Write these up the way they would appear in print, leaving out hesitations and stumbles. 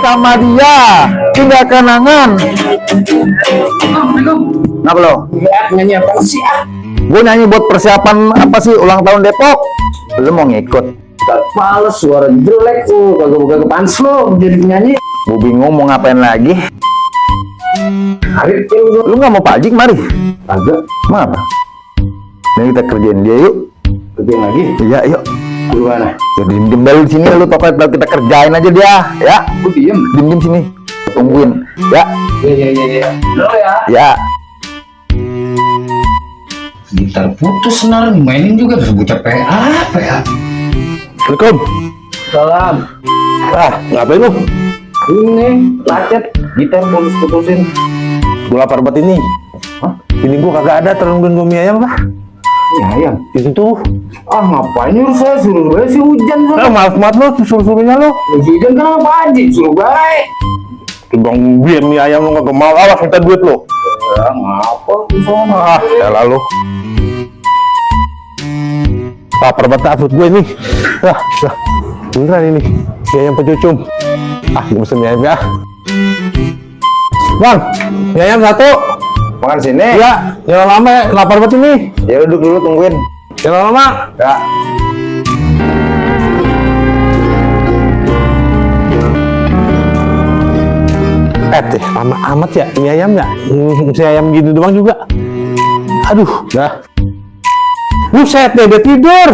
sama dia, tidak kenangan. Kenapa lo? Nyanyi apa sih? Gue nyanyi buat persiapan apa sih ulang tahun Depok. Lu mau ngikut? Males, suara jelek tuh, kagak pans lo jadi penyanyi. Gue bingung mau ngapain lagi. Arif, Lu nggak mau pajik mari? kagak. Emang apa? Ini kita kerjain dia yuk. Kerjain lagi. Iya yuk. Gimana? Ya diem dulu di sini lu pokoknya kita kerjain aja dia. Ya. Gue diem. Diem sini. Tungguin. Ya. Iya. Lo ya. Ya. Gitar putus senar, mainin juga terus bocah PA. Assalamualaikum. Salam. Ngapain lu? Ini lacet, gitar putusin. Gue lapar banget ini. Hah? Ini gue kagak ada terunggun gue mie ayam lah. Ya ayam. Itu tuh. Ngapain nyuruh saya, suruh gue si hujan sama. Maaf lu suruh-suruhnya lu. Hujan kenapa aja, suruh gue. Timbang biar mie ayam lu kagak mau, awas minta duit lu. Ya ngapa tuh sama. Ya lalu. Lapar banget perut gue ini. Beneran ini. Mie ayam pecucum. Gue mesen mie ayam ya. Bang, mie ayam satu. Makan sini. Iya, jangan lama ya, lapar banget ini. Ya duduk dulu tungguin. Jangan lama. Ya. Lama amat ya mie ayam ya. Mie ayam gini doang juga. Aduh, dah. Buset deh, dia tidur.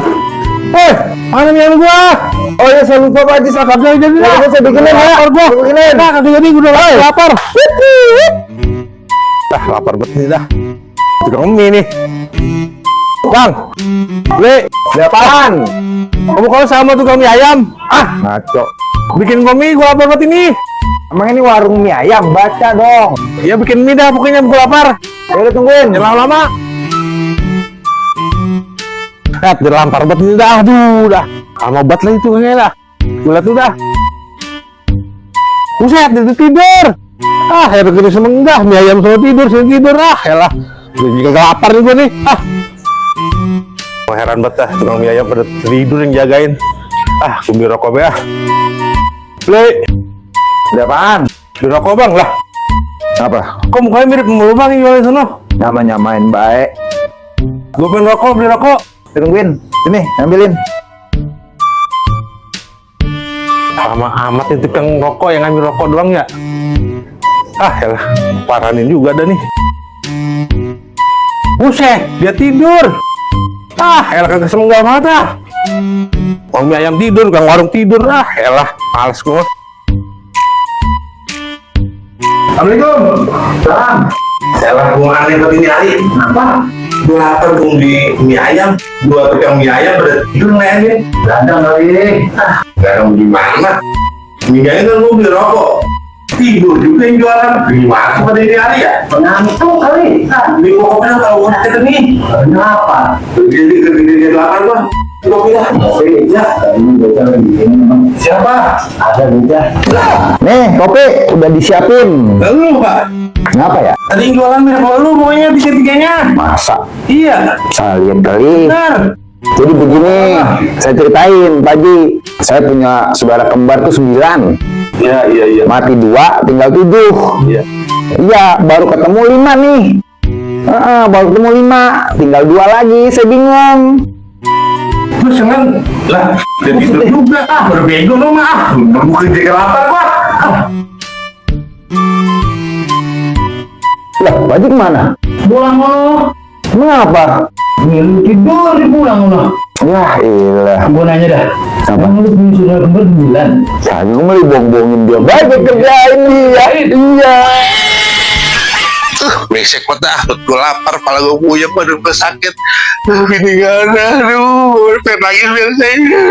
Mana mie ayam gua? Oh ya saya lupa Pak Haji sakapnya udah bilang. Ya, saya bikinin ya. Lapar gua. Bikinin. Nah, kata jadi gua udah lapar. Lapar banget nih dah. Tukang mie nih. Bang, Beli apaan? kamu kalau sama tukang mie ayam. Ngaco. Bikin gua mie, gua lapar banget ini. Emang ini warung mie ayam? Baca dong. Ya bikin mie dah, pokoknya gua lapar. Ya udah tungguin. Jangan lama. Dia lampar banget ini dah, aduh dah. Lama banget lah itu kayaknya dah. Gue liat tuh dah. Buset, dia tidur. Ya begini semenggah, mie ayam sama tidur, sini tidur. Yalah. Gue juga lapar nih gue nih. Heran banget dah, tukang mie ayam pada tidur yang jagain. Gue beli rokok be. Beli. Beli apaan? Beli rokok bang lah. Apa? Kok mukanya mirip mulu bang ini dari sana? Nyamain baik. Gue pengen rokok, beli rokok. Tungguin. Sini, ambilin. Lama amat itu tukang rokok yang ngambil rokok doang ya. Yalah, paranin juga dah nih. Buset, dia tidur. Elah kagak semenggal banget dah. Orang mie ayam tidur, tukang warung tidur. Elah, males gua. Assalamualaikum. Salam. Salah gua aneh buat ini hari. Apa? Gua lapar gua beli mie ayam. Dua tukang mie ayam pada tidur ngelayanin. Radang kali. Gak ada gimana. Mie ayam kan gua beli rokok. Tidur juga yang jualan. Gimana pada ini hari ya? Pengantuk kali. Beli kopinya kalau gua sakit nih. Kenapa? Jadi lapar gua. Kopinya. Ya, ini bocah lagi. Siapa? Ada bocah. Nih, kopi udah disiapin. Lu Pak. Kenapa ya? Tadi yang jualan mirip lu pokoknya tiga-tiganya. Masa? Iya. Salah lihat kali. Benar. Jadi begini, saya ceritain Pak Haji. Saya punya saudara kembar tuh 9. Iya. Mati 2, tinggal 7. Iya. Iya, baru ketemu 5 nih. Baru ketemu 5, tinggal 2 lagi. Saya bingung. Terus jangan lah, jadi itu juga berbego lo mah. Bukan jaga lapar gua. Lah, Pak Haji kemana? Pulang lo. Kenapa? Lu tidur di pulang lo. Wah, ilah. Gue nanya dah. Apa? Emang lu punya saudara kembar 9? Saya mau bohong-bohongin dia. Banyak kerjain dia. Iya. Besek banget dah, gue lapar, kepala gue puyeng, badan gue sakit. Ini gak ada, pengen nangis biar saya.